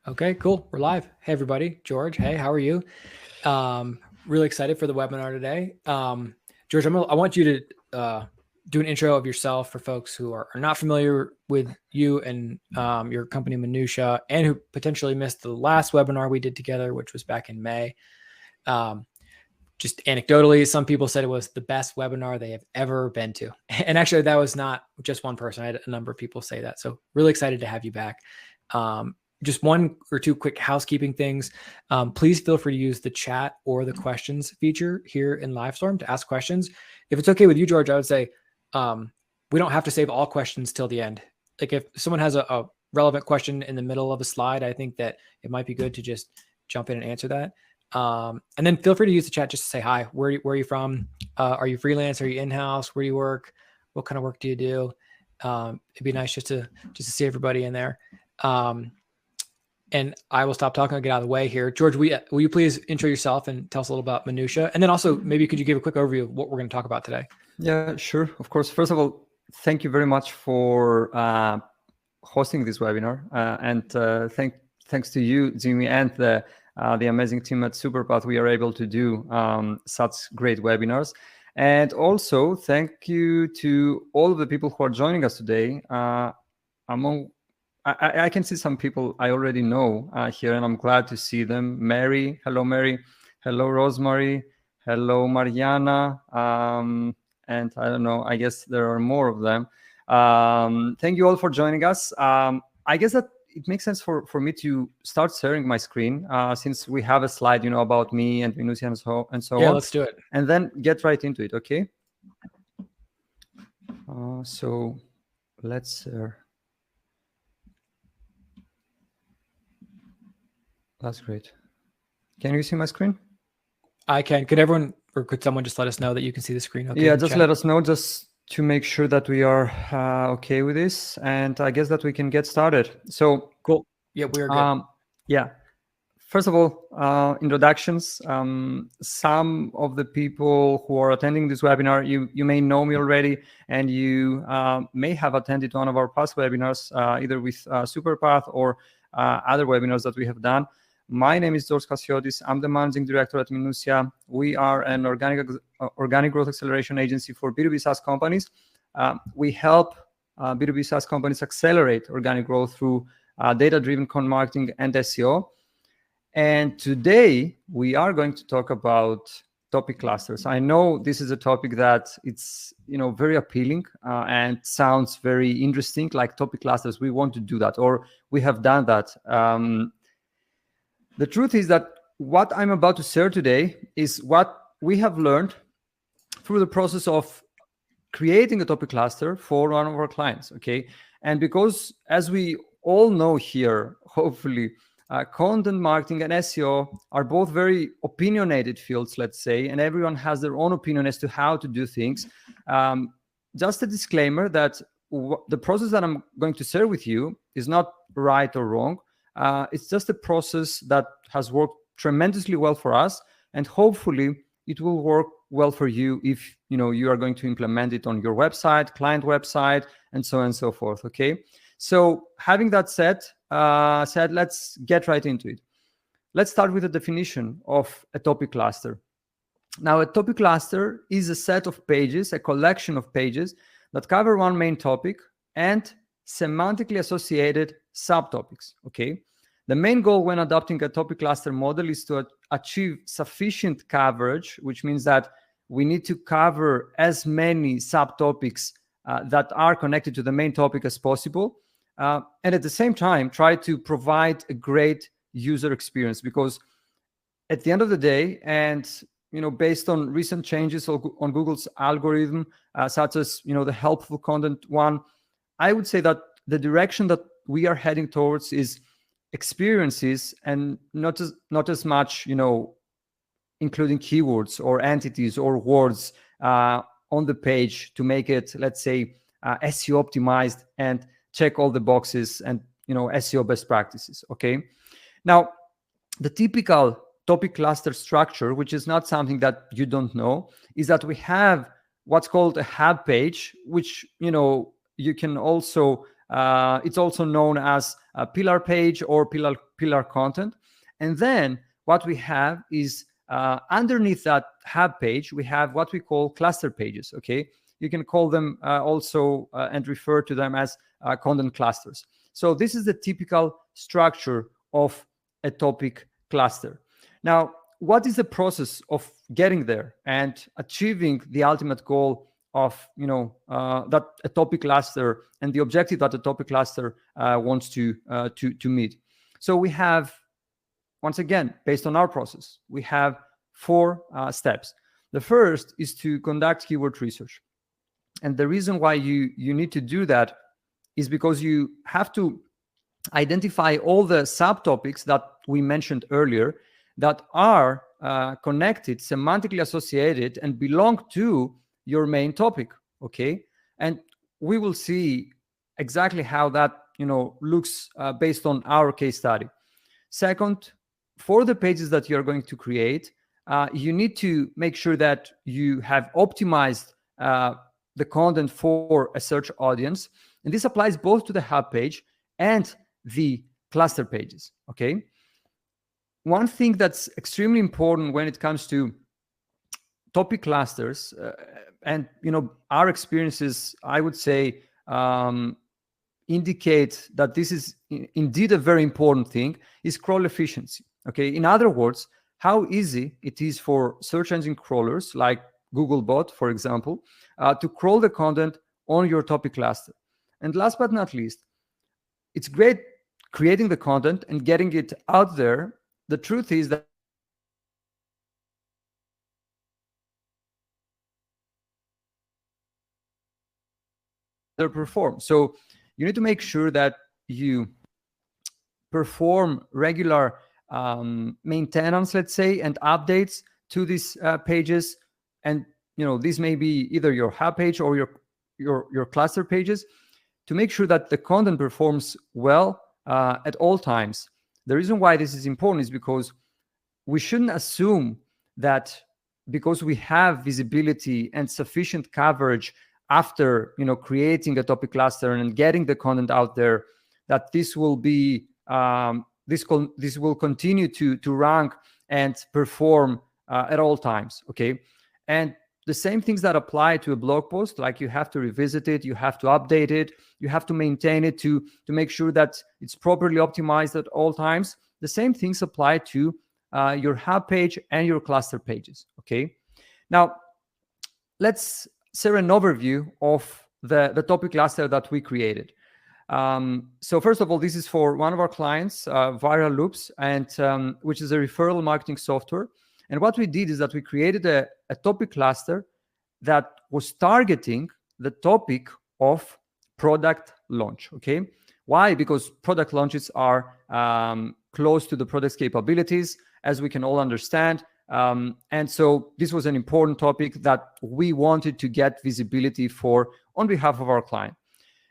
Okay, cool. We're live. Hey, everybody. George, hey, how are you? Really excited for the webinar today. George, I want you to do an intro of yourself for folks who are not familiar with you and your company Minutia, and who potentially missed the last webinar we did together, which was back in May. Just anecdotally, some people said it was the best webinar they have ever been to. And actually, that was not just one person. I had a number of people say that. So really excited to have you back. Just one or two quick housekeeping things. Please feel free to use the chat or the questions feature here in Livestorm to ask questions. If it's okay with you, George, I would say we don't have to save all questions till the end. Like if someone has a relevant question in the middle of a slide, I think that it might be good to just jump in and answer that. And then feel free to use the chat just to say hi. Where are you from? Are you freelance? Are you in-house? Where do you work? What kind of work do you do? It'd be nice just to see everybody in there. And I will stop talking and get out of the way here. George, will you please intro yourself and tell us a little about Minutia? And then also maybe could you give a quick overview of what we're going to talk about today? Yeah, sure. Of course. First of all, thank you very much for hosting this webinar. And thanks to you, Jimmy, and the amazing team at Superpath, we are able to do such great webinars. And also, thank you to all of the people who are joining us today. I can see some people I already know here, and I'm glad to see them. Mary, hello, Mary. Hello, Rosemary. Hello, Mariana. And I don't know, I guess there are more of them. Thank you all for joining us. I guess that it makes sense for me to start sharing my screen since we have a slide, about me and Minutia and so on. Yeah, let's do it. And then get right into it, okay? So let's... That's great. Can you see my screen? I can. Could everyone, or could someone just let us know that you can see the screen? Okay, yeah, just let us know, just to make sure that we are okay with this. And I guess that we can get started. So cool. Yeah, we are good. Yeah. First of all, introductions. Some of the people who are attending this webinar, you may know me already, and you may have attended one of our past webinars, either with Superpath or other webinars that we have done. My name is George Cassiotis. I'm the managing director at Minutia. We are an organic growth acceleration agency for B2B SaaS companies. We help B2B SaaS companies accelerate organic growth through data-driven content marketing and SEO. And today we are going to talk about topic clusters. I know this is a topic that it's very appealing and sounds very interesting, like topic clusters. We want to do that, or we have done that. The truth is that what I'm about to share today is what we have learned through the process of creating a topic cluster for one of our clients, okay? And because, as we all know here, hopefully, content marketing and SEO are both very opinionated fields, let's say, and everyone has their own opinion as to how to do things. Just a disclaimer that the process that I'm going to share with you is not right or wrong. It's just a process that has worked tremendously well for us, and hopefully it will work well for you if you are going to implement it on your website, client website, and so on and so forth. Okay. So having that said, let's get right into it. Let's start with a definition of a topic cluster. Now, a topic cluster is a set of pages, a collection of pages that cover one main topic and semantically associated subtopics, okay? The main goal when adopting a topic cluster model is to achieve sufficient coverage, which means that we need to cover as many subtopics that are connected to the main topic as possible. And at the same time, try to provide a great user experience, because at the end of the day, and based on recent changes on Google's algorithm, such as the helpful content one, I would say that the direction that we are heading towards is experiences and not as much including keywords or entities or words on the page to make it, let's say, SEO optimized and check all the boxes and SEO best practices. Okay, now the typical topic cluster structure, which is not something that you don't know, is that we have what's called a hub page, which you can also It's also known as a pillar page or pillar content. And then what we have is underneath that hub page, we have what we call cluster pages. Okay, you can call them also and refer to them as content clusters. So this is the typical structure of a topic cluster. Now, what is the process of getting there and achieving the ultimate goal of that a topic cluster and the objective that the topic cluster wants to meet? So we have, once again, based on our process, we have 4 steps. The first is to conduct keyword research. And the reason why you need to do that is because you have to identify all the subtopics that we mentioned earlier that are connected, semantically associated, and belong to your main topic. Okay, and we will see exactly how that looks based on our case study. Second, for the pages that you're going to create, you need to make sure that you have optimized the content for a search audience. And this applies both to the hub page and the cluster pages. Okay. One thing that's extremely important when it comes to topic clusters, and our experiences, I would say, indicate that this is indeed a very important thing, is crawl efficiency. Okay. In other words, how easy it is for search engine crawlers like Googlebot, for example, to crawl the content on your topic cluster. And last but not least, it's great creating the content and getting it out there. The truth is that they perform. So you need to make sure that you perform regular maintenance, let's say, and updates to these pages. And this may be either your hub page or your cluster pages, to make sure that the content performs well at all times. The reason why this is important is because we shouldn't assume that because we have visibility and sufficient coverage after creating a topic cluster and getting the content out there, that this will be this will continue to rank and perform at all times. Okay, and the same things that apply to a blog post, like you have to revisit it, you have to update it, you have to maintain it to make sure that it's properly optimized at all times. The same things apply to your hub page and your cluster pages. Okay, now let's share an overview of the topic cluster that we created. So first of all, this is for one of our clients, Viral Loops, and which is a referral marketing software. And what we did is that we created a topic cluster that was targeting the topic of product launch. Okay, why? Because product launches are close to the product's capabilities, as we can all understand. And so this was an important topic that we wanted to get visibility for on behalf of our client.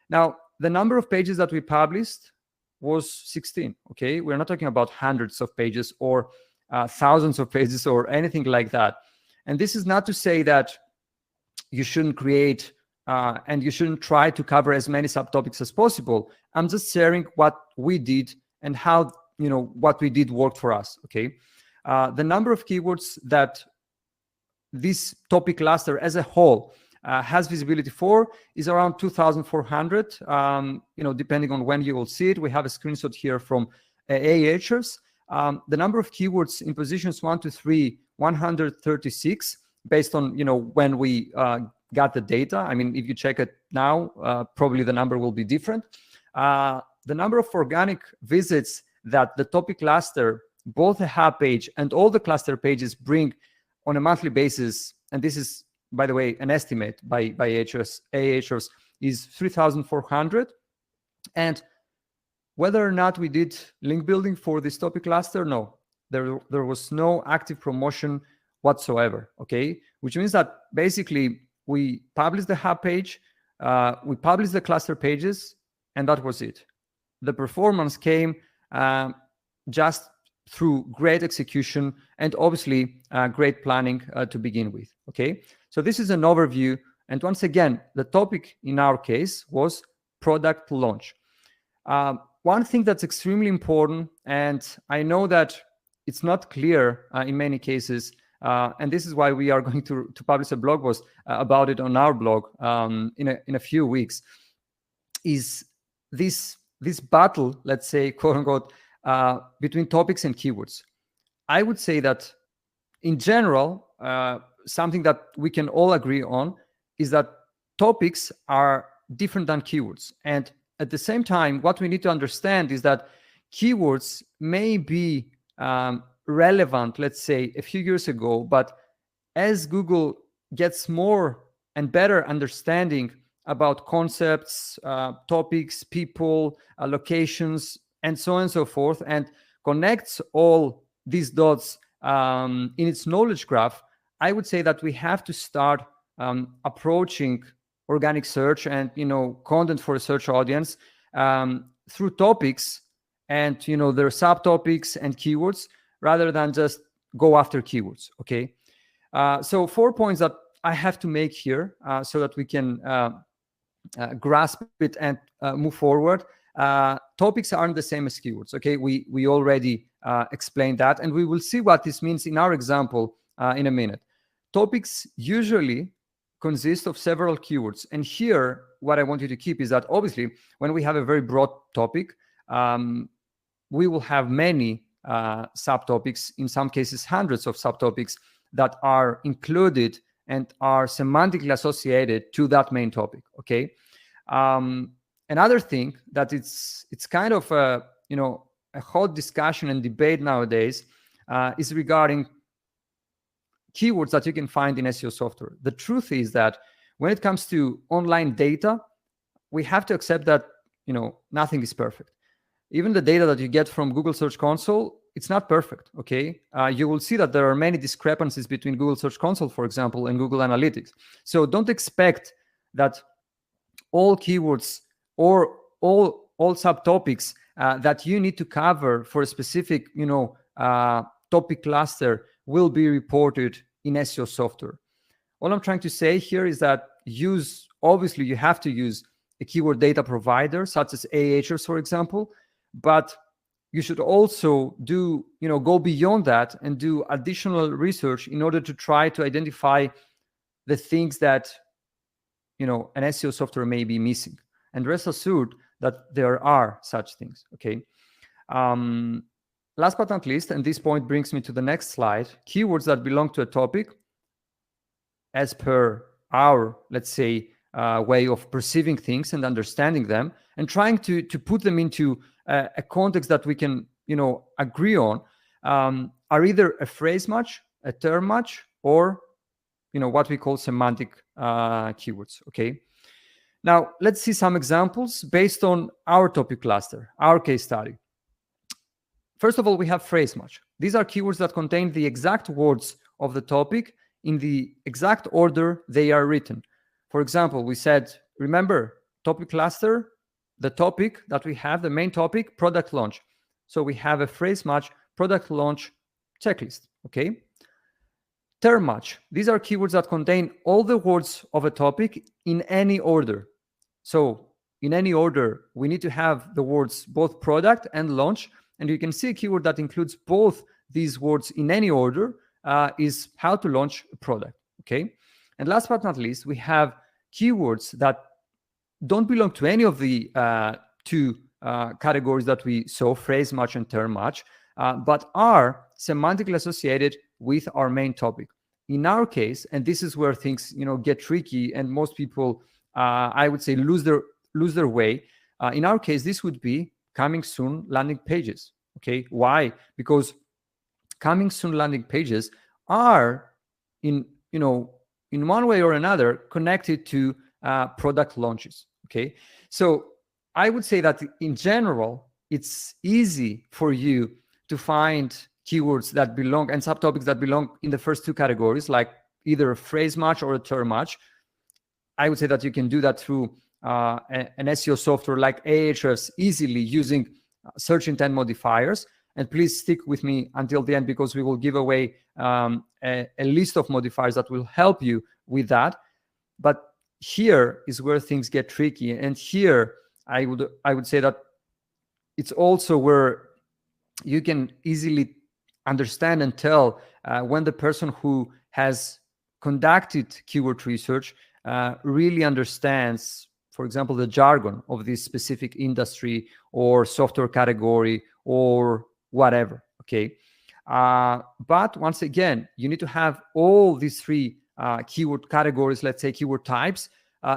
Now, the number of pages that we published was 16. Okay, we're not talking about hundreds of pages or thousands of pages or anything like that. And this is not to say that you shouldn't create and you shouldn't try to cover as many subtopics as possible. I'm just sharing what we did and how what we did worked for us. Okay, the number of keywords that this topic cluster as a whole has visibility for is around 2,400. Depending on when you will see it. We have a screenshot here from Ahrefs. The number of keywords in positions 1 to 3, 136, based on when we got the data. I mean, if you check it now, probably the number will be different. The number of organic visits that the topic cluster, both the hub page and all the cluster pages, bring on a monthly basis, and this is, by the way, an estimate by Ahrefs, is 3,400. And whether or not we did link building for this topic cluster, no, there was no active promotion whatsoever. Okay, which means that basically we published the hub page, we published the cluster pages, and that was it. The performance came just through great execution and obviously great planning to begin with. Okay, so this is an overview. And once again, the topic in our case was product launch. One thing that's extremely important, and I know that it's not clear in many cases, and this is why we are going to publish a blog post about it on our blog in a few weeks, is this battle, let's say, quote unquote, between topics and keywords. I would say that in general, something that we can all agree on is that topics are different than keywords. And at the same time, what we need to understand is that keywords may be relevant, let's say, a few years ago, but as Google gets more and better understanding about concepts, topics, people, locations, and so on and so forth, and connects all these dots in its knowledge graph, I would say that we have to start approaching organic search and content for a search audience through topics and their subtopics and keywords, rather than just go after keywords. Okay, so 4 points that I have to make here so that we can grasp it and move forward. Topics aren't the same as keywords. Okay, we already explained that, and we will see what this means in our example in a minute. Topics usually consist of several keywords, and here what I want you to keep is that obviously when we have a very broad topic, we will have many subtopics, in some cases hundreds of subtopics that are included and are semantically associated to that main topic. Okay, another thing that it's kind of a hot discussion and debate nowadays is regarding keywords that you can find in SEO software. The truth is that when it comes to online data, we have to accept that nothing is perfect. Even the data that you get from Google Search Console, it's not perfect. Okay, you will see that there are many discrepancies between Google Search Console, for example, and Google Analytics. So don't expect that all keywords or all subtopics that you need to cover for a specific topic cluster will be reported in SEO software. All I'm trying to say here is that obviously you have to use a keyword data provider such as Ahrefs, for example, but you should also go beyond that and do additional research in order to try to identify the things that an SEO software may be missing. And rest assured that there are such things. Okay. Last but not least, and this point brings me to the next slide, keywords that belong to a topic as per our, let's say, way of perceiving things and understanding them and trying to put them into a context that we can, agree on, are either a phrase match, a term match, or, what we call semantic keywords. Okay. Now, let's see some examples based on our topic cluster, our case study. First of all, we have phrase match. These are keywords that contain the exact words of the topic in the exact order they are written. For example, we said, remember, topic cluster, the topic that we have, the main topic, product launch. So we have a phrase match, product launch checklist. Okay. Term match. These are keywords that contain all the words of a topic in any order. So in any order, we need to have the words both product and launch. And you can see a keyword that includes both these words in any order is how to launch a product. Okay. And last but not least, we have keywords that don't belong to any of the two categories that we saw, phrase match and term match, but are semantically associated with our main topic. In our case, and this is where things get tricky and most people, I would say, lose their way. In our case, this would be coming soon landing pages. Okay, why? Because coming soon landing pages are in one way or another connected to product launches. Okay, so I would say that in general, it's easy for you to find keywords that belong and subtopics that belong in the first two categories, like either a phrase match or a term match. I would say that you can do that through an SEO software like Ahrefs easily using search intent modifiers. And please stick with me until the end because we will give away a list of modifiers that will help you with that. But here is where things get tricky. And here I would say that it's also where you can easily understand and tell when the person who has conducted keyword research really understands, for example, the jargon of this specific industry or software category or whatever. Okay. But once again, you need to have all these three keyword categories, let's say keyword types,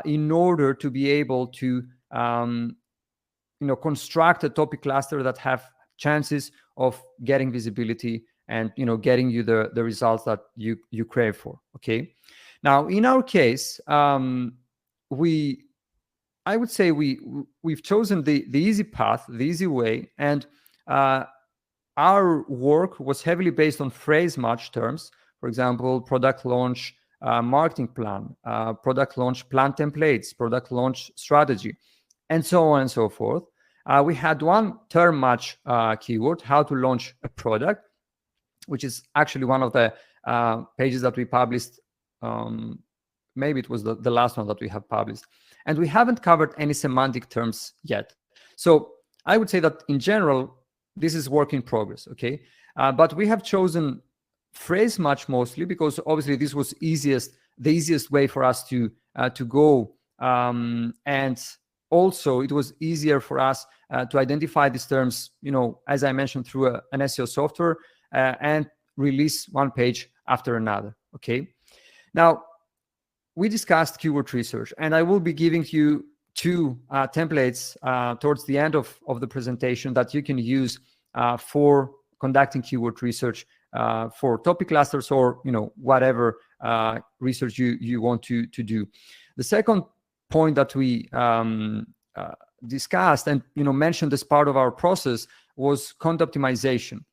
in order to be able to construct a topic cluster that have chances of getting visibility and getting you the results that you crave for. Okay. Now, in our case, I would say we've chosen the easy path, the easy way, and our work was heavily based on phrase match terms. For example, product launch marketing plan, product launch plan templates, product launch strategy, and so on and so forth. We had one term match keyword, how to launch a product, which is actually one of the pages that we published. Maybe it was the last one that we have published. And we haven't covered any semantic terms yet. So I would say that in general, this is work in progress, okay? But we have chosen phrase match mostly because obviously this was the easiest way for us to go. And also it was easier for us to identify these terms, as I mentioned, through an SEO software and release one page after another, okay? Now, we discussed keyword research, and I will be giving you two templates towards the end of the presentation that you can use for conducting keyword research for topic clusters or whatever research you want to do. The second point that we discussed and mentioned as part of our process was content optimization.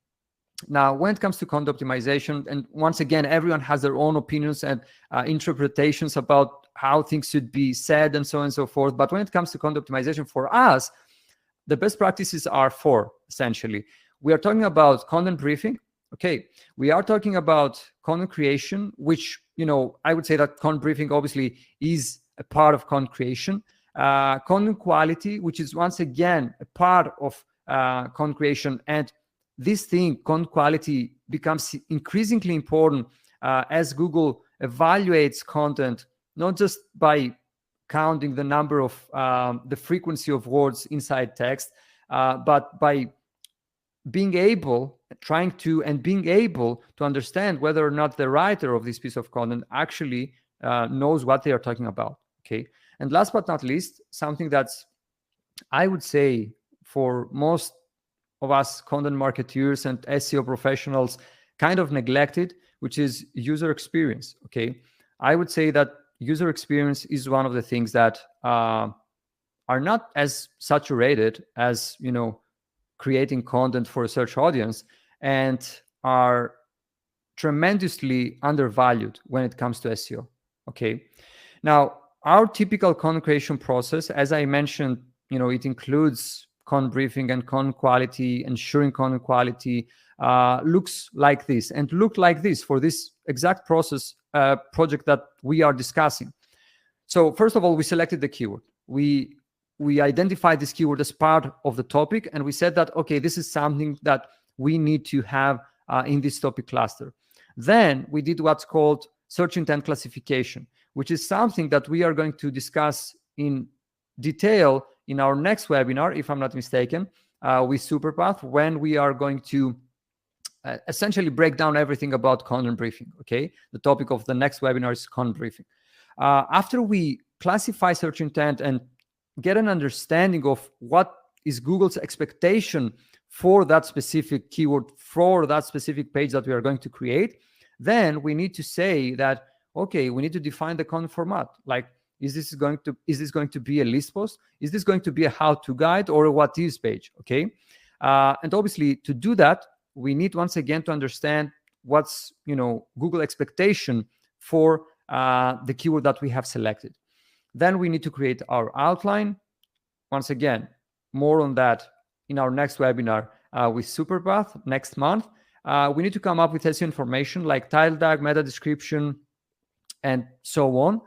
Now, when it comes to content optimization, and once again, everyone has their own opinions and interpretations about how things should be said and so on and so forth. But when it comes to content optimization for us, the best practices are four, essentially. We are talking about content briefing. Okay. We are talking about content creation, which, I would say that content briefing obviously is a part of content creation. Content quality, which is once again a part of content creation. And this thing, content quality, becomes increasingly important as Google evaluates content, not just by counting the number of the frequency of words inside text, but by being able to understand whether or not the writer of this piece of content actually knows what they are talking about. Okay. And last but not least, something that's, I would say, for most of us content marketeers and SEO professionals kind of neglected, which is user experience. Okay. I would say that user experience is one of the things that are not as saturated as, creating content for a search audience, and are tremendously undervalued when it comes to SEO. Okay. Now, our typical content creation process, as I mentioned, it includes content briefing and content quality, ensuring content quality, looks like this and look like this for this exact process project that we are discussing. So first of all, we selected the keyword. We identified this keyword as part of the topic, and we said that, okay, this is something that we need to have in this topic cluster. Then we did what's called search intent classification, which is something that we are going to discuss in detail in our next webinar, if I'm not mistaken, with Superpath, when we are going to essentially break down everything about content briefing. Okay, the topic of the next webinar is content briefing. After we classify search intent and get an understanding of what is Google's expectation for that specific keyword, for that specific page that we are going to create, then we need to say that, okay, we need to define the content format. Like, is this going to be a list post? Is this going to be a how-to guide or a what-is page? Okay, and obviously to do that, we need once again to understand what's Google expectation for the keyword that we have selected. Then we need to create our outline. Once again, more on that in our next webinar with Superpath next month. We need to come up with SEO information like title tag, meta description, and so on.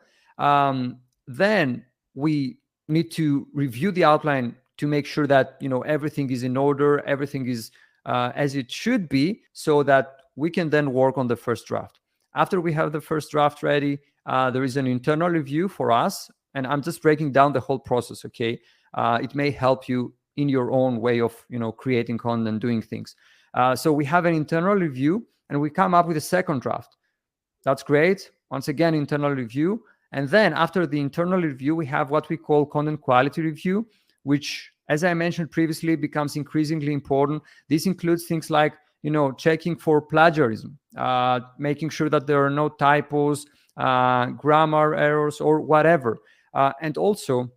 Then we need to review the outline to make sure that, you know, everything is in order, everything is as it should be, so that we can then work on the first draft. After we have the first draft ready, there is an internal review for us, and I'm just breaking down the whole process, okay? It may help you in your own way of, you know, creating content, doing things. So we have an internal review, and we come up with a second draft. That's great. Once again, internal review. And then after the internal review, we have what we call content quality review, which, as I mentioned previously, becomes increasingly important. This includes things like, you know, checking for plagiarism, making sure that there are no typos, grammar errors, or whatever. And also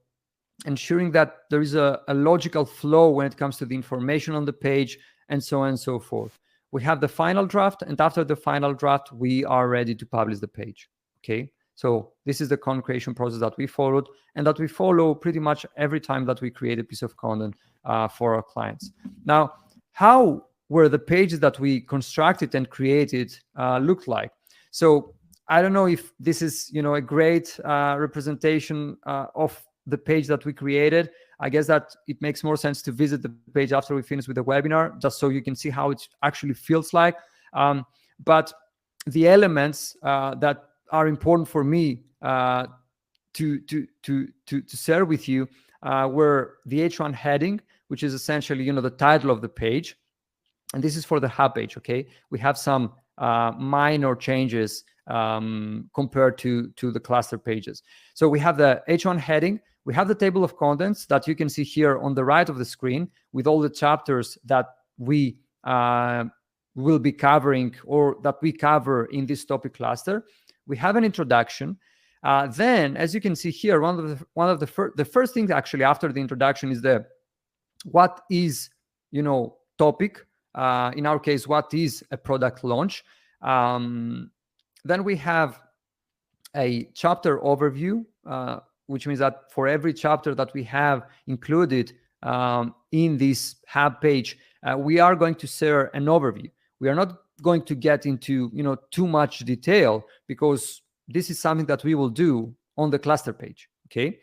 ensuring that there is a logical flow when it comes to the information on the page, and so on and so forth. We have the final draft, and after the final draft, we are ready to publish the page, okay? So this is the content creation process that we followed, and that we follow pretty much every time that we create a piece of content for our clients. Now, how were the pages that we constructed and created look like? So I don't know if this is, you know, a great representation of the page that we created. I guess that it makes more sense to visit the page after we finish with the webinar, just so you can see how it actually feels like. But the elements that are important for me to share with you were the H1 heading, which is essentially, you know, the title of the page. And this is for the hub page, okay? We have some minor changes compared to the cluster pages. So we have the H1 heading. We have the table of contents that you can see here on the right of the screen with all the chapters that we will be covering, or that we cover in this topic cluster. We have an introduction. Then, as you can see here, the first thing actually after the introduction is the what is, you know, topic. In our case, what is a product launch? Then we have a chapter overview, which means that for every chapter that we have included in this hub page, we are going to share an overview. We are not going to get into, you know, too much detail, because this is something that we will do on the cluster page, okay?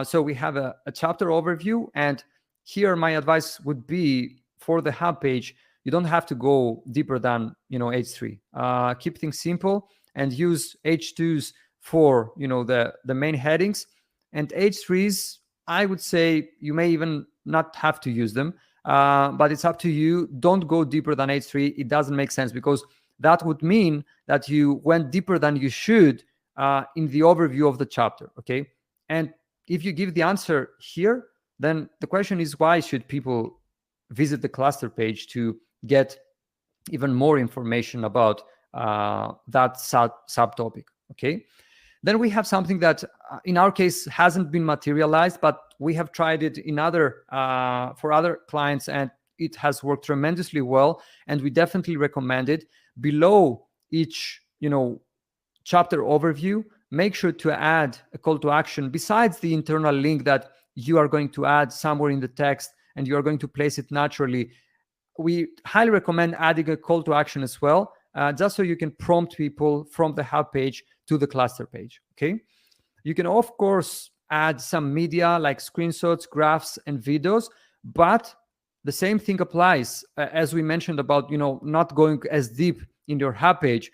So we have a chapter overview, and here my advice would be, for the hub page, you don't have to go deeper than, you know, H3. Keep things simple and use H2s for, you know, the main headings, and H3s, I would say you may even not have to use them, but it's up to you. Don't go deeper than H3. It doesn't make sense, because that would mean that you went deeper than you should in the overview of the chapter, okay? And if you give the answer here, then the question is, why should people visit the cluster page to get even more information about that subtopic, okay? Then we have something that in our case hasn't been materialized, but we have tried it in for other clients, and it has worked tremendously well, and we definitely recommend it. Below each, you know, chapter overview, make sure to add a call to action besides the internal link that you are going to add somewhere in the text, and you are going to place it naturally. We highly recommend adding a call to action as well, just so you can prompt people from the hub page to the cluster page, okay? You can, of course, add some media like screenshots, graphs, and videos, but the same thing applies, as we mentioned about, you know, not going as deep in your hub page.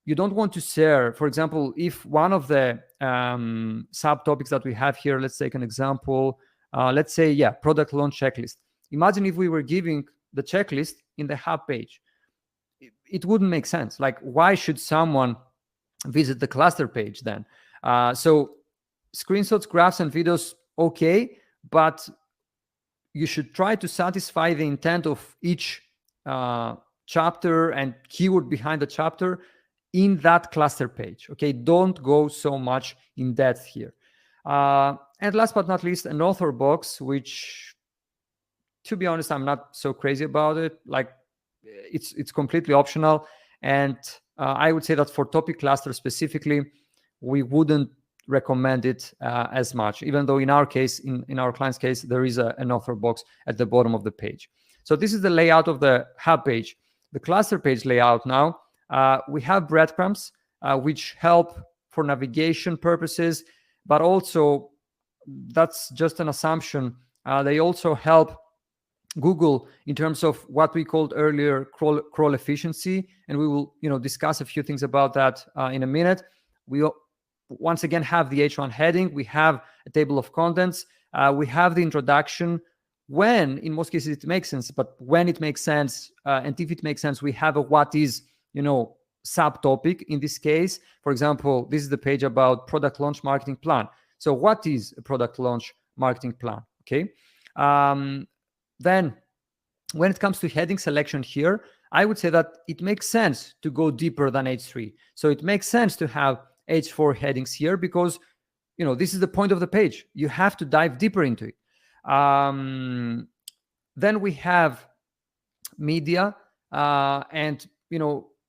You don't want to share, for example, if one of the subtopics that we have here, let's take an example, let's say, yeah, product launch checklist. Imagine if we were giving the checklist in the hub page. It wouldn't make sense. Like, why should someone visit the cluster page then? So screenshots, graphs, and videos, okay, but you should try to satisfy the intent of each chapter and keyword behind the chapter in that cluster page, okay? Don't go so much in depth here. And last but not least, an author box, which, to be honest, I'm not so crazy about it. Like, it's completely optional, and I would say that for topic cluster specifically, we wouldn't recommend it as much, even though in our case, in our client's case, there is an author box at the bottom of the page. So this is the layout of the hub page. The cluster page layout now, we have breadcrumbs, which help for navigation purposes, but also that's just an assumption. They also help Google in terms of what we called earlier crawl efficiency, and we will discuss a few things about that in a minute. We once again have the H1 heading, we have a table of contents, we have the introduction. When in most cases it makes sense, but when it makes sense, and if it makes sense, we have a what is subtopic. In this case, for example, this is the page about product launch marketing plan. So what is a product launch marketing plan? Okay. Then when it comes to heading selection here, I would say that it makes sense to go deeper than H3. So it makes sense to have H4 headings here because, this is the point of the page. You have to dive deeper into it. Then we have media, and,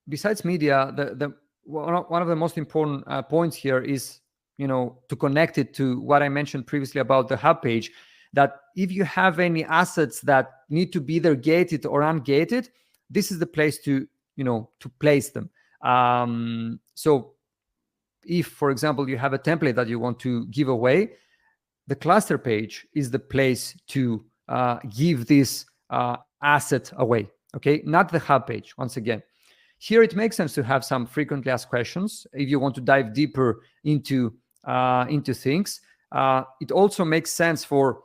besides media, the one of the most important points here is, to connect it to what I mentioned previously about the hub page, that if you have any assets that need to be either gated or ungated, this is the place to place them. So if, for example, you have a template that you want to give away, the cluster page is the place to give this asset away. Okay, not the hub page. Once again, here it makes sense to have some frequently asked questions if you want to dive deeper into things. It also makes sense for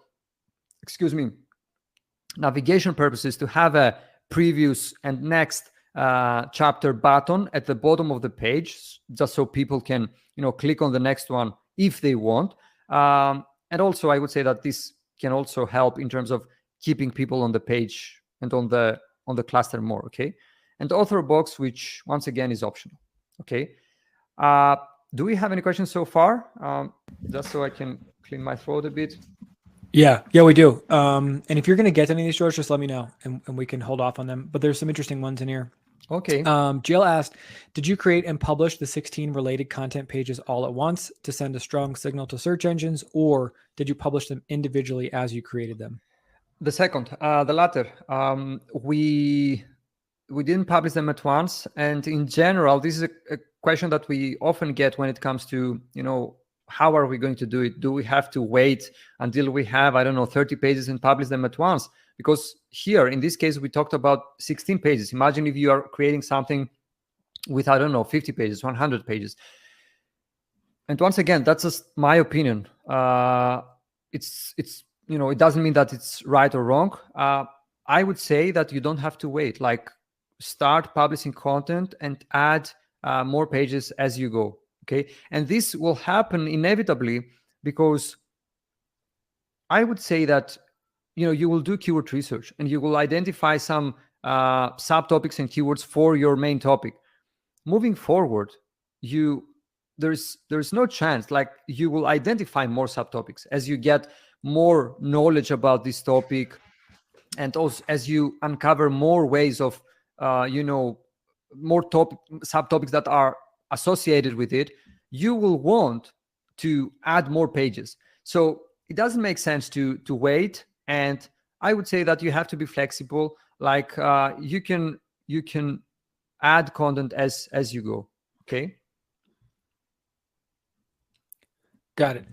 navigation purposes to have a previous and next chapter button at the bottom of the page, just so people can click on the next one if they want. And also I would say that this can also help in terms of keeping people on the page and on the cluster more. Okay, and author box, which once again is optional. Okay, do we have any questions so far? Just so I can clear my throat a bit. Yeah, we do. And if you're going to get to any of these, George, just let me know and we can hold off on them. But there's some interesting ones in here. Okay. Jill asked, did you create and publish the 16 related content pages all at once to send a strong signal to search engines, or did you publish them individually as you created them? The second, the latter. We didn't publish them at once. And in general, this is a question that we often get when it comes to, how are we going to do it? Do we have to wait until we have, 30 pages and publish them at once? Because here, in this case, we talked about 16 pages. Imagine if you are creating something with, 50 pages, 100 pages. And once again, that's just my opinion. It's it doesn't mean that it's right or wrong. I would say that you don't have to wait. Like, start publishing content and add more pages as you go. Okay, and this will happen inevitably because I would say that you will do keyword research and you will identify some subtopics and keywords for your main topic. Moving forward, there's no chance like you will identify more subtopics as you get more knowledge about this topic, and also as you uncover more ways of more subtopics that are associated with it, you will want to add more pages. So it doesn't make sense to wait. And I would say that you have to be flexible. Like you can add content as you go. Okay. Got it.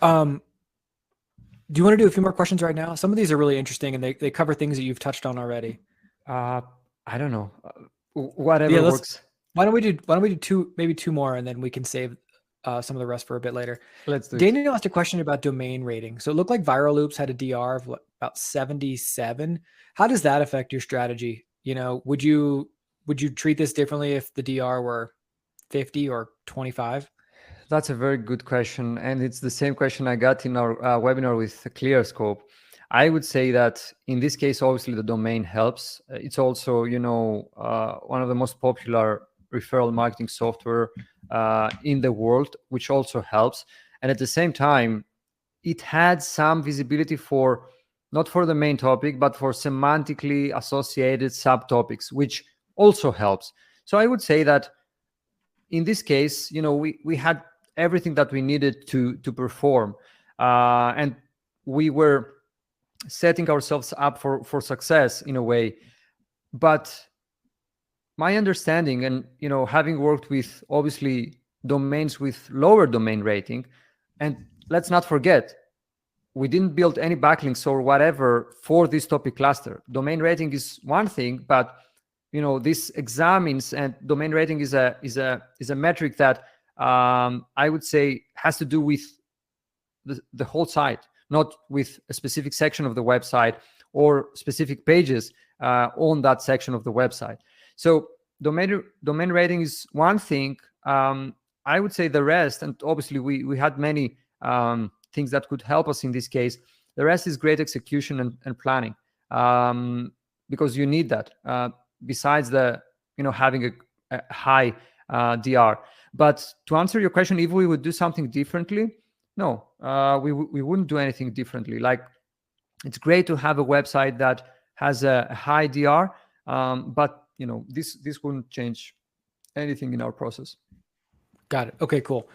Do you want to do a few more questions right now? Some of these are really interesting and they cover things that you've touched on already. I don't know. Whatever works. Why don't we do maybe two more, and then we can save some of the rest for a bit later. Let's do it. Daniel asked a question about domain rating. So it looked like Viral Loops had a DR of about 77. How does that affect your strategy? Would you treat this differently if the DR were 50 or 25? That's a very good question. And it's the same question I got in our webinar with ClearScope. I would say that in this case, obviously the domain helps. It's also, one of the most popular referral marketing software in the world, which also helps. And at the same time, it had some visibility for, not for the main topic, but for semantically associated subtopics, which also helps. So I would say that in this case, we had everything that we needed to perform. And we were setting ourselves up for success in a way. But my understanding, and having worked with obviously domains with lower domain rating, and let's not forget, we didn't build any backlinks or whatever for this topic cluster. Domain rating is one thing, but this examines, and domain rating is a metric that I would say has to do with the whole site, not with a specific section of the website or specific pages on that section of the website. So domain rating is one thing. I would say the rest, and obviously we had many things that could help us in this case. The rest is great execution and planning, because you need that besides the having a high DR. But to answer your question, if we would do something differently, no, we wouldn't do anything differently. Like, it's great to have a website that has a high DR, but this wouldn't change anything in our process. Got it. Okay, cool.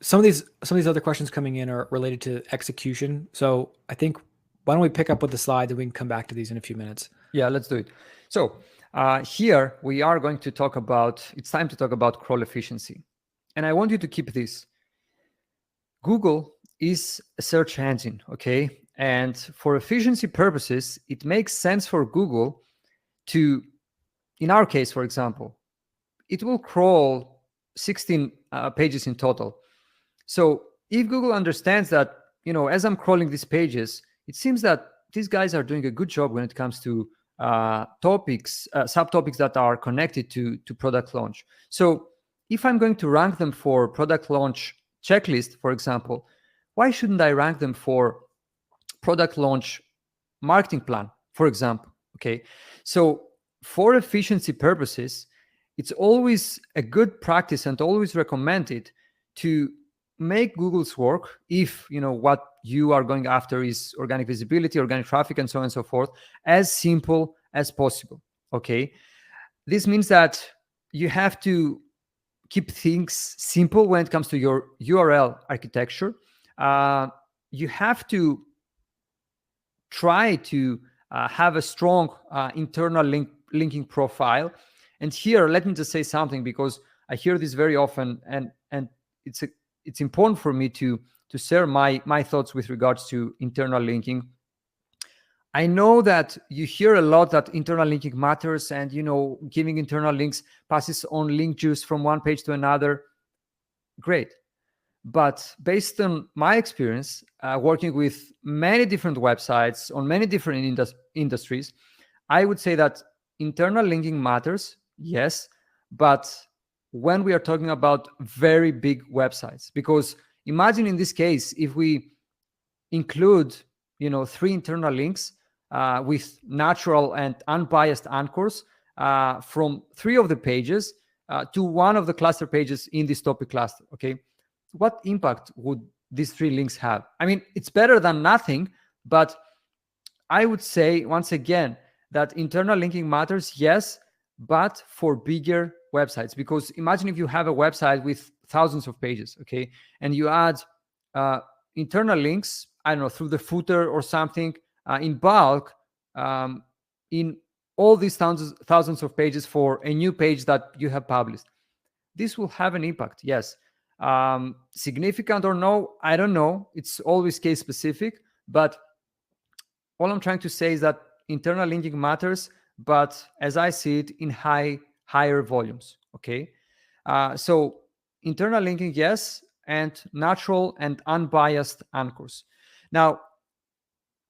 Some of these other questions coming in are related to execution. So I think, why don't we pick up with the slide, and we can come back to these in a few minutes. Yeah, let's do it. So here we are going to talk about, it's time to talk about crawl efficiency. And I want you to keep this. Google is a search engine, okay? And for efficiency purposes, it makes sense for Google to, in our case, for example, it will crawl 16 pages in total. So if Google understands that, as I'm crawling these pages, it seems that these guys are doing a good job when it comes to topics, subtopics that are connected to product launch. So if I'm going to rank them for product launch checklist, for example, why shouldn't I rank them for product launch marketing plan, for example? Okay. So for efficiency purposes, it's always a good practice and always recommended to make Google's work, if what you are going after is organic visibility, organic traffic, and so on and so forth, as simple as possible. Okay. This means that you have to keep things simple when it comes to your URL architecture. You have to try to have a strong internal linking profile. And here, let me just say something, because I hear this very often, and it's important for me to share my thoughts with regards to internal linking. I know that you hear a lot that internal linking matters, and giving internal links passes on link juice from one page to another. Great. But based on my experience working with many different websites on many different industries, I would say that internal linking matters, yes, but when we are talking about very big websites, because imagine in this case, if we include 3 internal links with natural and unbiased anchors from 3 of the pages to one of the cluster pages in this topic cluster, okay? What impact would these 3 links have? I mean, it's better than nothing, but I would say, once again, that internal linking matters, yes, but for bigger websites. Because imagine if you have a website with thousands of pages, okay, and you add internal links, I don't know, through the footer or something in bulk in all these thousands of pages for a new page that you have published. This will have an impact, yes. Significant or no, I don't know. It's always case specific, but all I'm trying to say is that internal linking matters, but as I see it, in higher volumes, okay? So internal linking, yes, and natural and unbiased anchors. Now,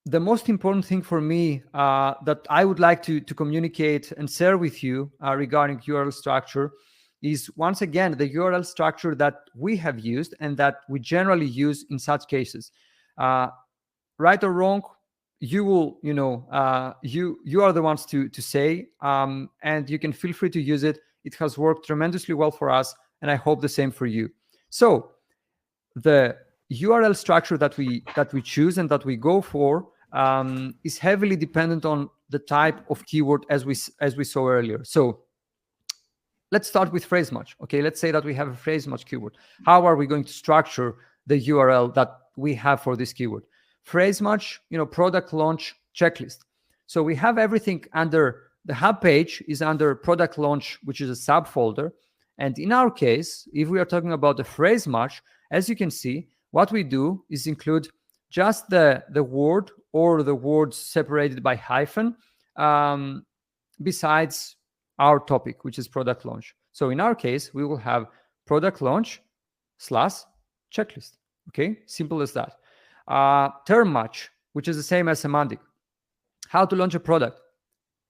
the most important thing for me that I would like to communicate and share with you regarding URL structure is, once again, the URL structure that we have used and that we generally use in such cases. Right or wrong, you will, you are the ones to say, and you can feel free to use it. It has worked tremendously well for us, and I hope the same for you. So the URL structure that we choose and that we go for is heavily dependent on the type of keyword, as we saw earlier. So let's start with phrase match. Okay, let's say that we have a phrase match keyword. How are we going to structure the URL that we have for this keyword? Phrase match, product launch checklist. So we have everything under the hub page is under product launch, which is a subfolder. And in our case, if we are talking about the phrase match, as you can see, what we do is include just the word or the words separated by hyphen besides our topic, which is product launch. So in our case, we will have product launch / checklist. Okay, simple as that. Term match, which is the same as semantic. How to launch a product.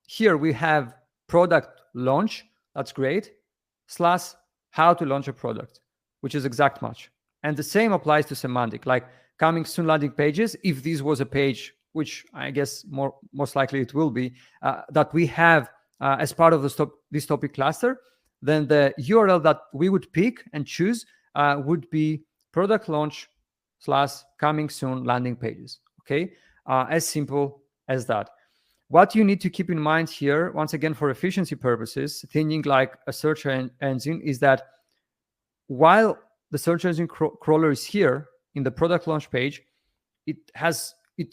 Here we have product launch, that's great, / how to launch a product, which is exact match. And the same applies to semantic, like coming soon landing pages. If this was a page, which I guess most likely it will be, that we have as part of this topic cluster, then the URL that we would pick and choose would be product launch / coming soon landing pages. Okay, as simple as that. What you need to keep in mind here, once again, for efficiency purposes, thinking like a search engine, is that while the search engine crawler is here in the product launch page, it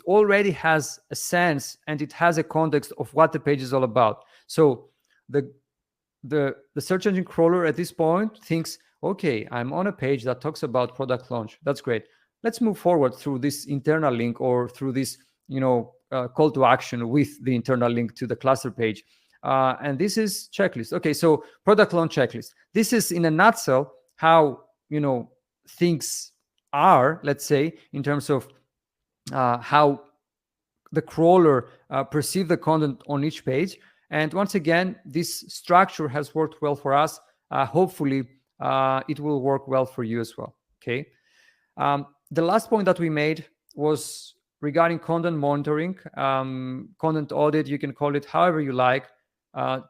already has a sense and it has a context of what the page is all about. So the search engine crawler at this point thinks, okay, I'm on a page that talks about product launch. That's great. Let's move forward through this internal link or through this, call to action with the internal link to the cluster page. And this is checklist. Okay, so product launch checklist. This is in a nutshell how, things are, let's say, in terms of how the crawler perceive the content on each page. And once again, this structure has worked well for us. Hopefully, it will work well for you as well. Okay. The last point that we made was regarding content monitoring, content audit. You can call it however you like.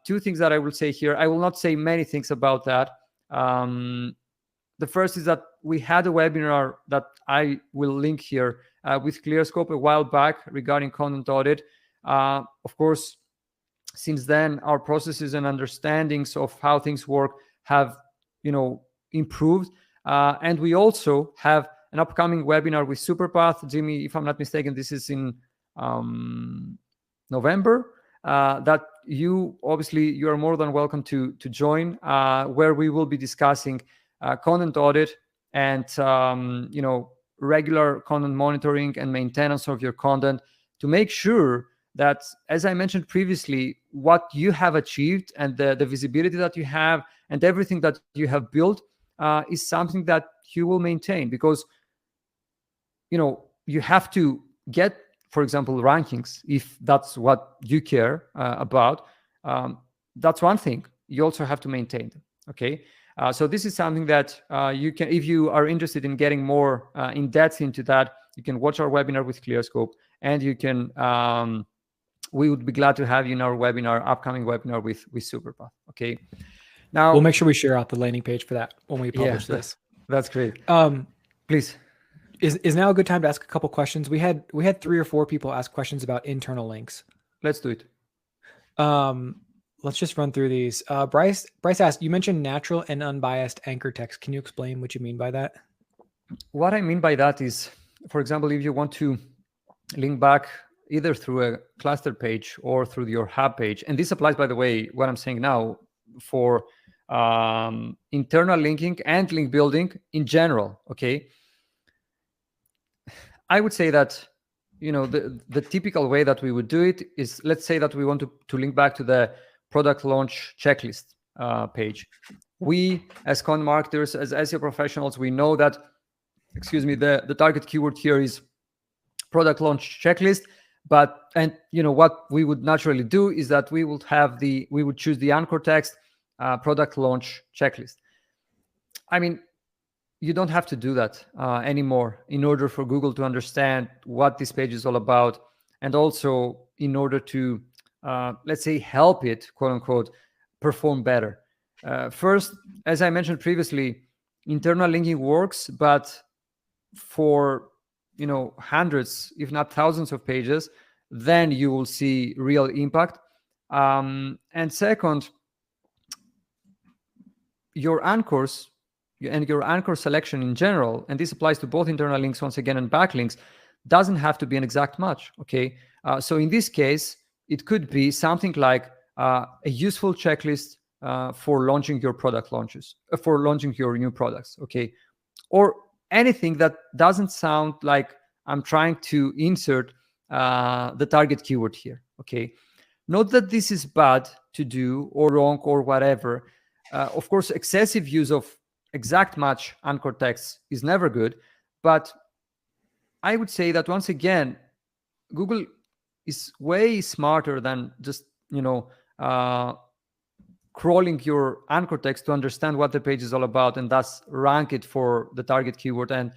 Two things that I will say here. I will not say many things about that. The first is that we had a webinar that I will link here with ClearScope a while back regarding content audit. Of course, since then, our processes and understandings of how things work have, improved. And we also have an upcoming webinar with Superpath. Jimmy, if I'm not mistaken, this is in November. That you are more than welcome to join, where we will be discussing content audit and regular content monitoring and maintenance of your content to make sure that, as I mentioned previously, what you have achieved and the visibility that you have and everything that you have built is something that you will maintain, because you have to get, for example, rankings if that's what you care about. That's one thing. You also have to maintain them. Okay. So this is something that you can, if you are interested in getting more in depth into that, you can watch our webinar with ClearScope, and you can. We would be glad to have you in our upcoming webinar with Superpath. Okay. Now we'll make sure we share out the landing page for that when we publish this. That's great. Please. Is now a good time to ask a couple questions? We had 3 or 4 people ask questions about internal links. Let's do it. Let's just run through these. Bryce asked, you mentioned natural and unbiased anchor text. Can you explain what you mean by that? What I mean by that is, for example, if you want to link back either through a cluster page or through your hub page, and this applies, by the way, what I'm saying now for internal linking and link building in general. Okay. I would say that, the typical way that we would do it is, let's say that we want to link back to the product launch checklist page. We, as content marketers, as SEO professionals, we know that, the target keyword here is product launch checklist. But, what we would naturally do is that we would choose the anchor text product launch checklist. I mean, you don't have to do that anymore in order for Google to understand what this page is all about, and also in order to, let's say, help it, quote unquote, perform better. First, as I mentioned previously, internal linking works, but for hundreds, if not thousands of pages, then you will see real impact. And second, your anchors and your anchor selection in general, and this applies to both internal links once again and backlinks, doesn't have to be an exact match. Okay, so in this case, it could be something like a useful checklist for launching your product launches, for launching your new products. Okay, or anything that doesn't sound like I'm trying to insert the target keyword here. Okay, not that this is bad to do or wrong or whatever. Of course, excessive use of exact match anchor text is never good, but I would say that once again, Google is way smarter than just crawling your anchor text to understand what the page is all about and thus rank it for the target keyword and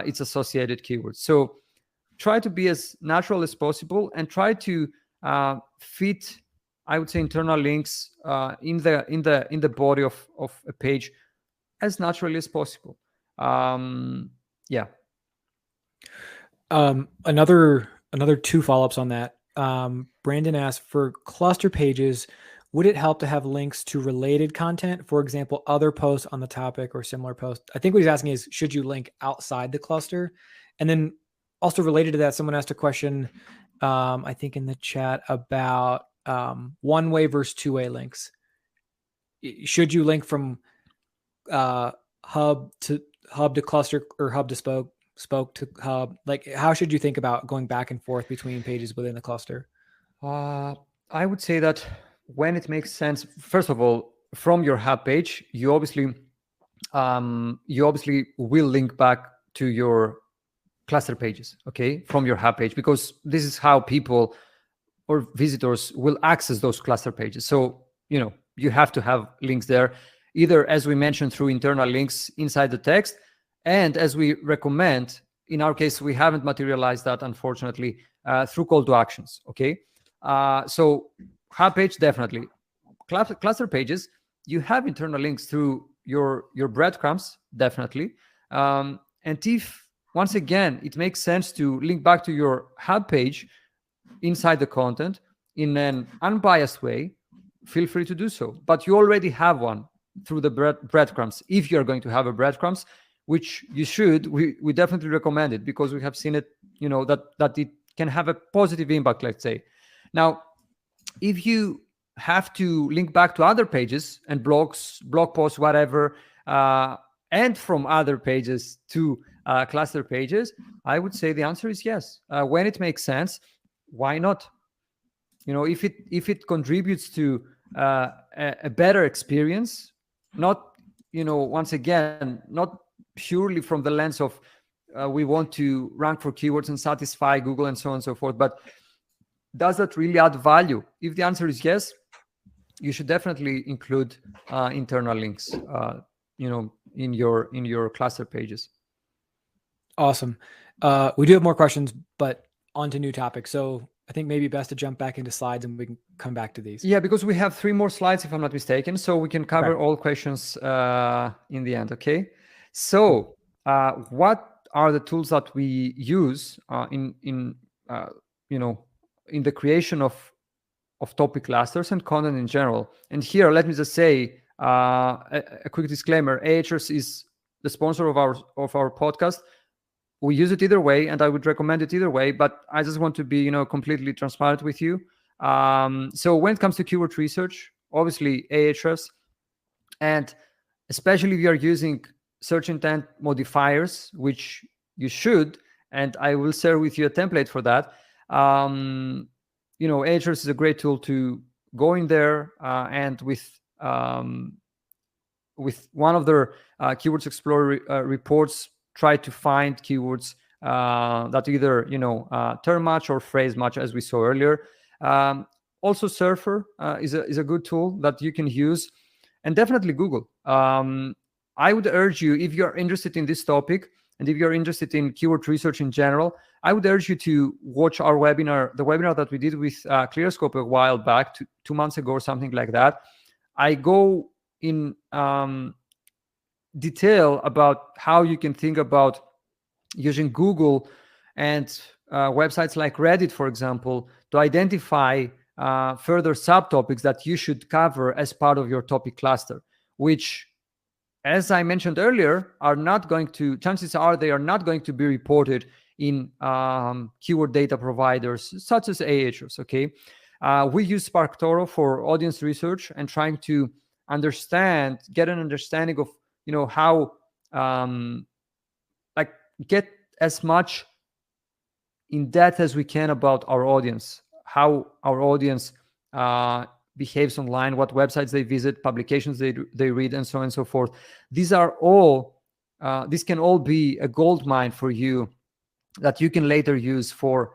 its associated keywords. So try to be as natural as possible and try to fit, I would say, internal links in the body of a page as naturally as possible. Yeah. Another two follow-ups on that. Brandon asked, for cluster pages, would it help to have links to related content? For example, other posts on the topic or similar posts. I think what he's asking is, should you link outside the cluster? And then also related to that, someone asked a question, I think in the chat, about one-way versus two-way links. Should you link from hub to cluster or hub to spoke to hub? Like, how should you think about going back and forth between pages within the cluster? I would say that when it makes sense, first of all, from your hub page, you obviously will link back to your cluster pages, okay, from your hub page, because this is how people or visitors will access those cluster pages. So, you have to have links there, either, as we mentioned, through internal links inside the text, and as we recommend, in our case, we haven't materialized that, unfortunately, through call to actions, okay? So hub page, definitely. Cluster pages, you have internal links through your breadcrumbs, definitely. And if, once again, it makes sense to link back to your hub page inside the content in an unbiased way, feel free to do so. But you already have one through the breadcrumbs. If you're going to have a breadcrumbs, which you should, we definitely recommend it, because we have seen it, that it can have a positive impact, let's say. Now, if you have to link back to other pages and blog posts, whatever, and from other pages to cluster pages, I would say the answer is yes. When it makes sense, why not? If it contributes to a better experience, not, once again, not purely from the lens of we want to rank for keywords and satisfy Google and so on and so forth, but does that really add value? If the answer is yes, you should definitely include internal links, in your cluster pages. Awesome. We do have more questions, but on to new topics. So I think maybe best to jump back into slides and we can come back to these. Yeah, because we have 3 more slides, if I'm not mistaken, so we can cover all questions in the end. Okay. So what are the tools that we use in the creation of topic clusters and content in general? And here, let me just say a quick disclaimer: Ahrefs is the sponsor of our podcast. We use it either way, and I would recommend it either way. But I just want to be, completely transparent with you. So when it comes to keyword research, obviously Ahrefs, and especially if you are using search intent modifiers, which you should, and I will share with you a template for that. Ahrefs is a great tool to go in there and with one of their Keywords Explorer reports, try to find keywords that either term match or phrase match, as we saw earlier. Also, Surfer is a good tool that you can use, and definitely Google. I would urge you, if you're interested in this topic and if you're interested in keyword research in general, I would urge you to watch our webinar, the webinar that we did with ClearScope a while back, 2 months ago or something like that. I go in detail about how you can think about using Google and websites like Reddit, for example, to identify further subtopics that you should cover as part of your topic cluster, which, as I mentioned earlier, chances are they are not going to be reported in keyword data providers such as Ahrefs. Okay, we use SparkToro for audience research and trying to get an understanding of how get as much in depth as we can about our audience, how our audience behaves online, what websites they visit, publications they read, and so on and so forth. These are all, this can all be a gold mine for you that you can later use for,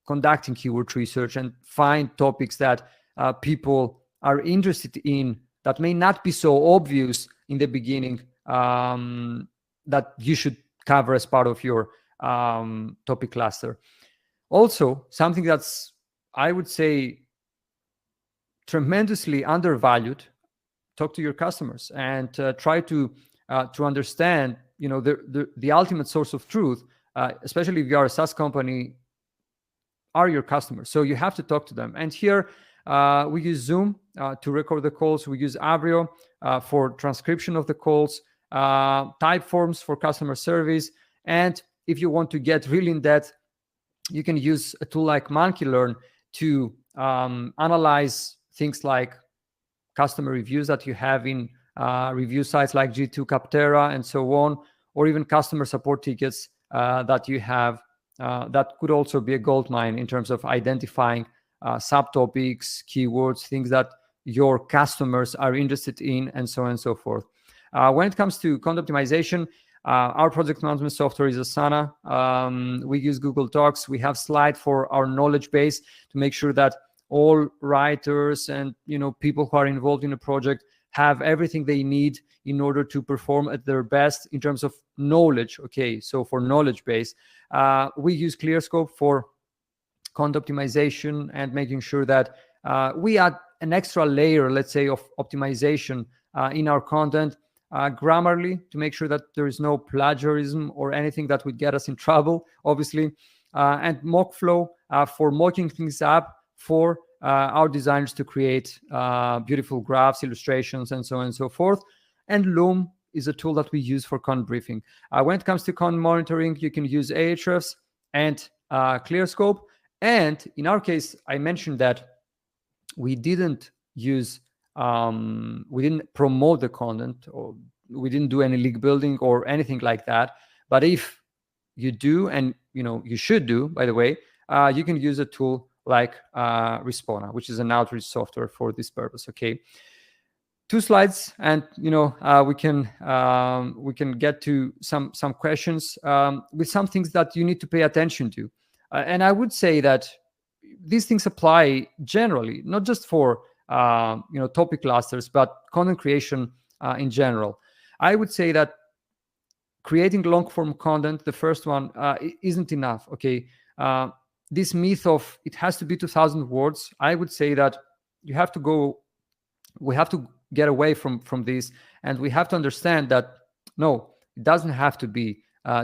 conducting keyword research and find topics that people are interested in that may not be so obvious in the beginning, that you should cover as part of your topic cluster. Also, something that's, I would say, tremendously undervalued: talk to your customers and try to understand, the ultimate source of truth, especially if you are a SaaS company, are your customers. So you have to talk to them. And here we use Zoom to record the calls. We use Avrio for transcription of the calls, Typeforms for customer service. And if you want to get really in depth, you can use a tool like Monkeylearn to analyze things like customer reviews that you have in review sites like G2, Capterra, and so on, or even customer support tickets that you have. That could also be a gold mine in terms of identifying subtopics, keywords, things that your customers are interested in, and so on and so forth. When it comes to content optimization, our project management software is Asana. We use Google Docs. We have Slide for our knowledge base to make sure that all writers and people who are involved in a project have everything they need in order to perform at their best in terms of knowledge. Okay, so for knowledge base, we use ClearScope for content optimization and making sure that we add an extra layer, let's say, of optimization in our content. Grammarly, to make sure that there is no plagiarism or anything that would get us in trouble, obviously, and Mockflow for mocking things up for our designers to create beautiful graphs, illustrations, and so on and so forth. And Loom is a tool that we use for content briefing. When it comes to content monitoring, you can use Ahrefs and ClearScope. And in our case, I mentioned that we didn't use, we didn't promote the content, or we didn't do any link building or anything like that. But if you do, and you should do, by the way, you can use a tool like Respona, which is an outreach software for this purpose. Okay, 2 slides, and we can get to some questions with some things that you need to pay attention to. And I would say that these things apply generally, not just for topic clusters, but content creation in general. I would say that creating long form content, the first one, isn't enough. Okay, this myth of it has to be 2,000 words, I would say that we have to get away from this, and we have to understand that no, it doesn't have to be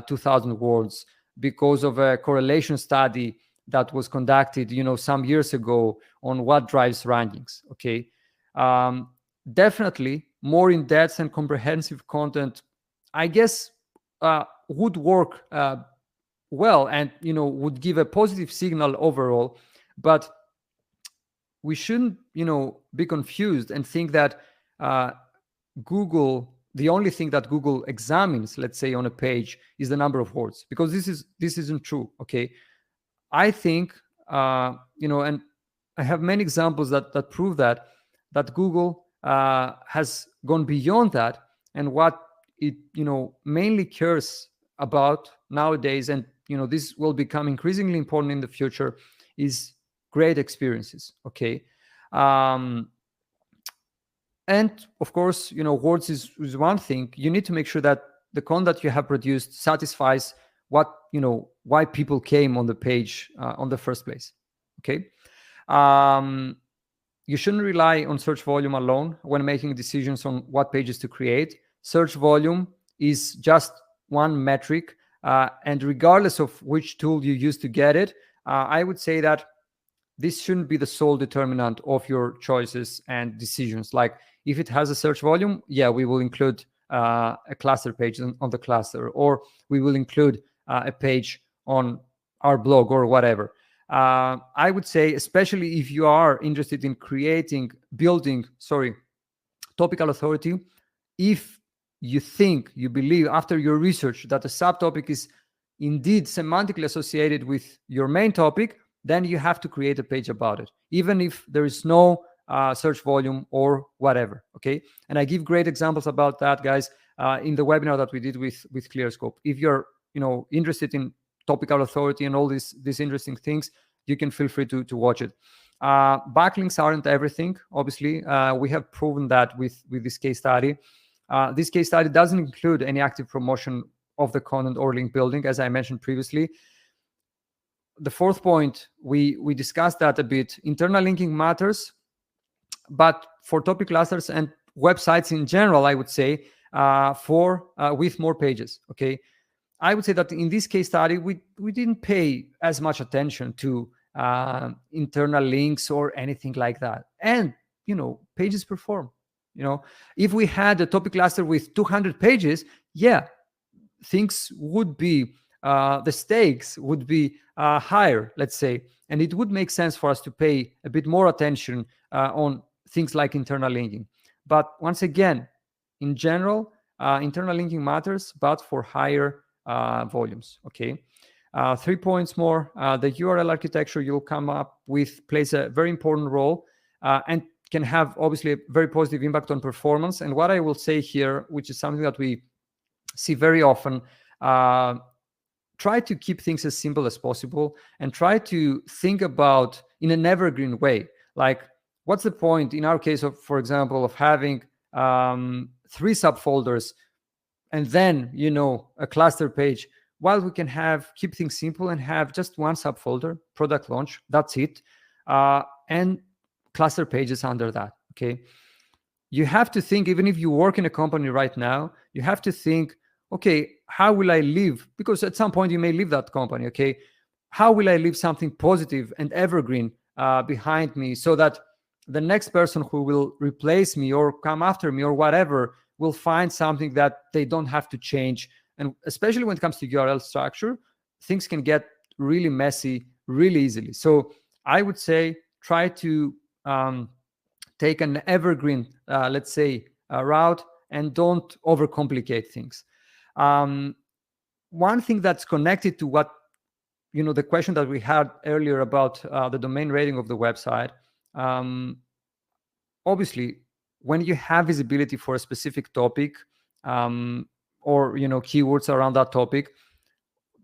2,000 words because of a correlation study that was conducted some years ago on what drives rankings. Okay, definitely more in-depth and comprehensive content, I guess, would work well, and would give a positive signal overall. But we shouldn't be confused and think that Google, the only thing that Google examines, let's say, on a page is the number of words, because this isn't true. Okay, I think and I have many examples that prove that Google has gone beyond that, and what it mainly cares about nowadays, and this will become increasingly important in the future, is great experiences. Okay, and of course, words is one thing. You need to make sure that the content that you have produced satisfies what why people came on the page on the first place. Okay, you shouldn't rely on search volume alone when making decisions on what pages to create. Search volume is just one metric, and regardless of which tool you use to get it, I would say that this shouldn't be the sole determinant of your choices and decisions. Like, if it has a search volume, yeah, we will include a cluster page on the cluster, or we will include a page on our blog or whatever. I would say, especially if you are interested in building topical authority, if you believe after your research that a subtopic is indeed semantically associated with your main topic, then you have to create a page about it, even if there is no search volume or whatever. Okay, and I give great examples about that, guys, in the webinar that we did with ClearScope. If you're interested in topical authority and all these interesting things, you can feel free to watch it. Backlinks aren't everything, obviously. We have proven that with this case study. This case study doesn't include any active promotion of the content or link building, as I mentioned previously. The fourth point, we discussed that a bit. Internal linking matters, but for topic clusters and websites in general, I would say, with more pages. Okay, I would say that in this case study, we didn't pay as much attention to internal links or anything like that. And pages perform. If we had a topic cluster with 200 pages, yeah, things would be the stakes would be higher, let's say, and it would make sense for us to pay a bit more attention on things like internal linking. But once again, in general, internal linking matters, but for higher volumes. Okay, 3 points more. The URL architecture you'll come up with plays a very important role and can have obviously a very positive impact on performance. And what I will say here, which is something that we see very often, try to keep things as simple as possible and try to think about in an evergreen way. Like, what's the point in our case of, for example, of having 3 subfolders and then a cluster page, while we can keep things simple and have just one subfolder, product launch, that's it, and cluster pages under that. Okay, you have to think, even if you work in a company right now, you have to think, okay, how will I leave? Because at some point you may leave that company. Okay, how will I leave something positive and evergreen behind me, so that the next person who will replace me or come after me or whatever will find something that they don't have to change. And especially when it comes to URL structure, things can get really messy really easily. So I would say try to take an evergreen, let's say, route, and don't overcomplicate things. One thing that's connected to what, the question that we had earlier about the domain rating of the website, obviously, when you have visibility for a specific topic, or keywords around that topic,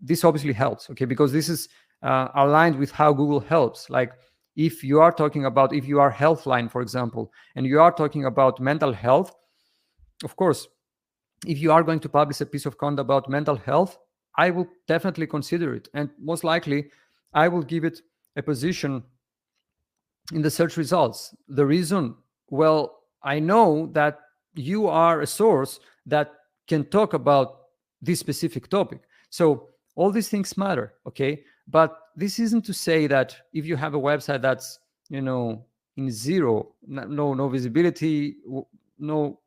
this obviously helps. Okay, because this is aligned with how Google helps. Like, if you are Healthline, for example, and you are talking about mental health, of course, if you are going to publish a piece of content about mental health, I will definitely consider it, and most likely I will give it a position in the search results. The reason, well, I know that you are a source that can talk about this specific topic. So all these things matter, okay? But this isn't to say that if you have a website that's, in zero, no visibility, no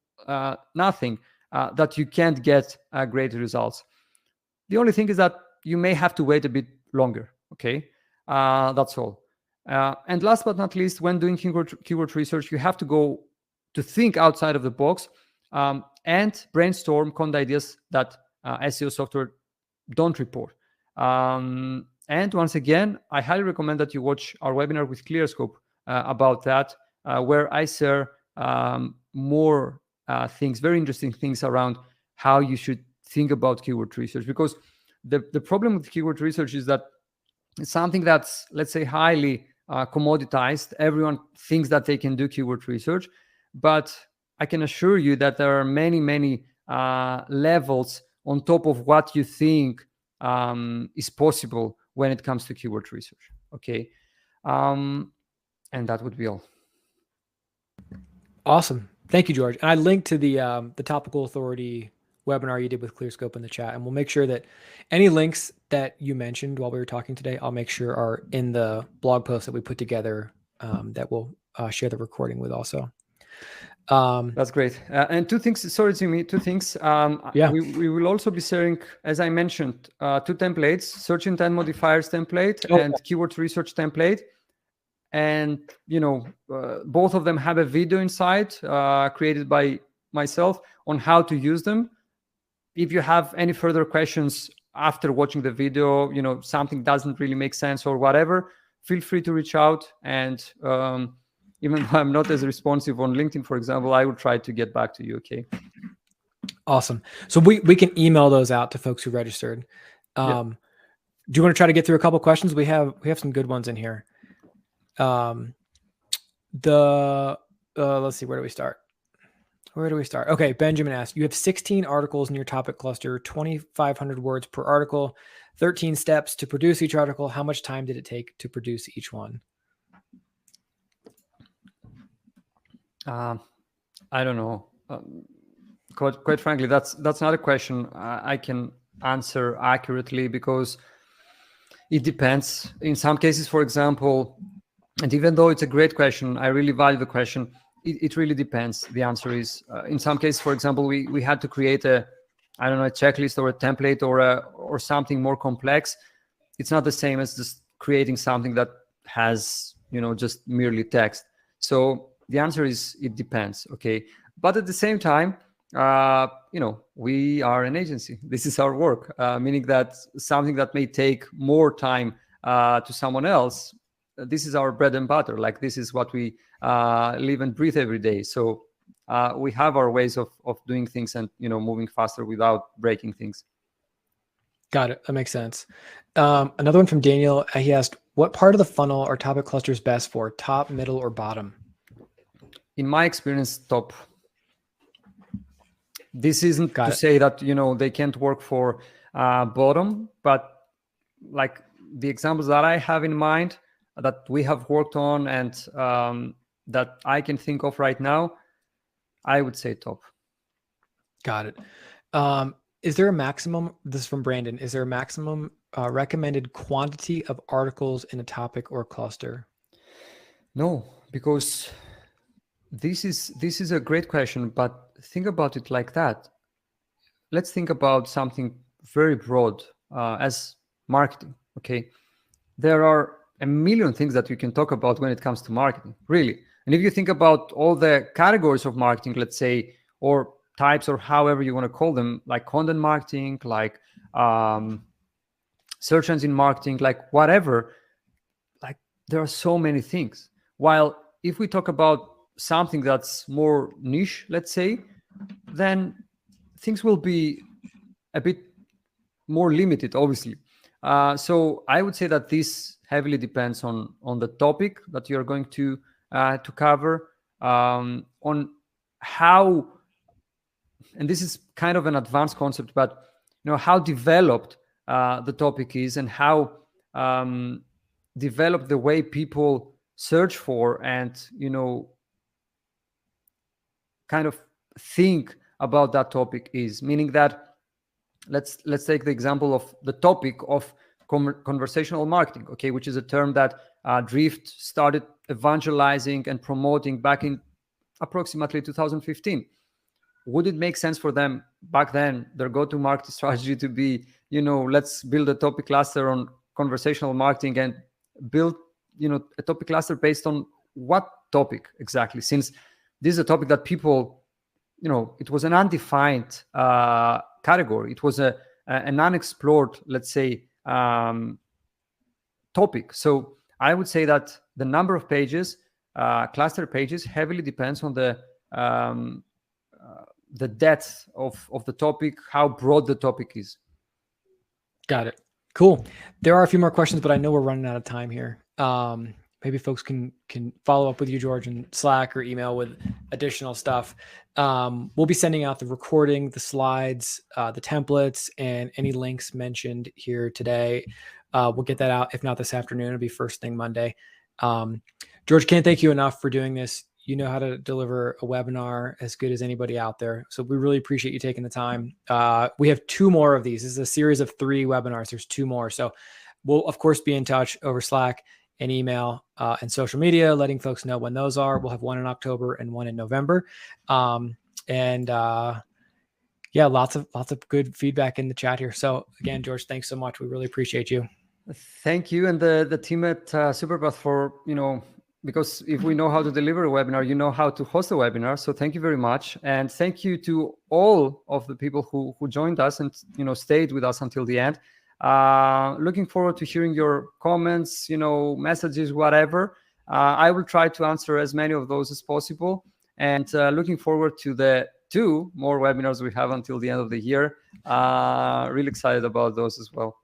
nothing, that you can't get great results. The only thing is that you may have to wait a bit longer, okay? That's all. And last but not least, when doing keyword research, you have to think outside of the box and brainstorm content ideas that SEO software don't report. And once again, I highly recommend that you watch our webinar with ClearScope about that, where I share more things, very interesting things around how you should think about keyword research. Because the problem with keyword research is that it's something that's, let's say, highly commoditized. Everyone thinks that they can do keyword research, but I can assure you that there are many, many levels on top of what you think is possible when it comes to keyword research. Okay, and that would be all. Awesome, thank you, George. And I linked to the topical authority webinar you did with ClearScope in the chat, and we'll make sure that any links that you mentioned while we were talking today, I'll make sure are in the blog post that we put together that we'll share the recording with also. That's great. And two things. Sorry, Jimmy. Two things. Yeah. We will also be sharing, as I mentioned, 2 templates: search intent modifiers template and keyword research template. And both of them have a video inside created by myself on how to use them. If you have any further questions after watching the video, something doesn't really make sense or whatever, feel free to reach out. And even though I'm not as responsive on LinkedIn, for example, I will try to get back to you. Okay. Awesome. So we can email those out to folks who registered. Yeah. Do you want to try to get through a couple questions? We have some good ones in here. Let's see, where do we start? Okay, Benjamin asked, you have 16 articles in your topic cluster, 2,500 words per article, 13 steps to produce each article. How much time did it take to produce each one? I don't know. Quite frankly, that's not a question I can answer accurately, because it depends. In some cases, for example, and even though it's a great question, I really value the question, it really depends. The answer is, in some cases, for example, we had to create a checklist or a template or something more complex. It's not the same as just creating something that has, just merely text. So the answer is, it depends. Okay. But at the same time, we are an agency. This is our work, meaning that something that may take more time to someone else, this is our bread and butter. Like, this is what we live and breathe every day. So we have our ways of doing things and, moving faster without breaking things. Got it. That makes sense. Another one from Daniel. He asked, what part of the funnel are topic clusters best for? Top, middle, or bottom? In my experience, top. This isn't to say that, they can't work for bottom, but like the examples that I have in mind that we have worked on and that I can think of right now, I would say top. Got it. Is there a maximum, this is from Brandon, is there a maximum recommended quantity of articles in a topic or cluster? No, because this is a great question, but think about it like that. Let's think about something very broad as marketing. Okay, there are a million things that you can talk about when it comes to marketing, really. And if you think about all the categories of marketing, let's say, or types, or however you want to call them, like content marketing, like search engine marketing, like whatever, like there are so many things. While if we talk about something that's more niche, let's say, then things will be a bit more limited, obviously. So I would say that this heavily depends on the topic that you're going to cover, on how, and this is kind of an advanced concept, but how developed the topic is, and how developed the way people search for and kind of think about that topic is. Meaning that let's take the example of the topic of conversational marketing, okay, which is a term that Drift started evangelizing and promoting back in approximately 2015. Would it make sense for them back then, their go-to marketing strategy, to be, let's build a topic cluster on conversational marketing and build, a topic cluster based on what topic exactly? Since this is a topic that people, it was an undefined category. It was an unexplored, let's say, topic. So I would say that the number of pages, cluster pages, heavily depends on the depth of the topic, how broad the topic is. Got it. Cool. There are a few more questions, but I know we're running out of time here. Maybe folks can follow up with you, George, in Slack or email with additional stuff. We'll be sending out the recording, the slides, the templates, and any links mentioned here today. We'll get that out. If not this afternoon, it'll be first thing Monday. George, can't thank you enough for doing this. You know how to deliver a webinar as good as anybody out there. So we really appreciate you taking the time. We have 2 more of these. This is a series of 3 webinars. There's 2 more. So we'll, of course, be in touch over Slack and email and social media, letting folks know when those are. We'll have one in October and one in November. Yeah, lots of good feedback in the chat here. So again, George, thanks so much. We really appreciate you. Thank you. And the team at Superpath for, because if we know how to deliver a webinar, you know how to host a webinar. So thank you very much. And thank you to all of the people who joined us and, stayed with us until the end. Looking forward to hearing your comments, messages, whatever. I will try to answer as many of those as possible. And looking forward to the 2 more webinars we have until the end of the year. Really excited about those as well.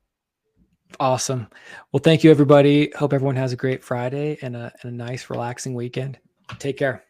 Awesome. Well, thank you, everybody. Hope everyone has a great Friday and a nice, relaxing weekend. Take care.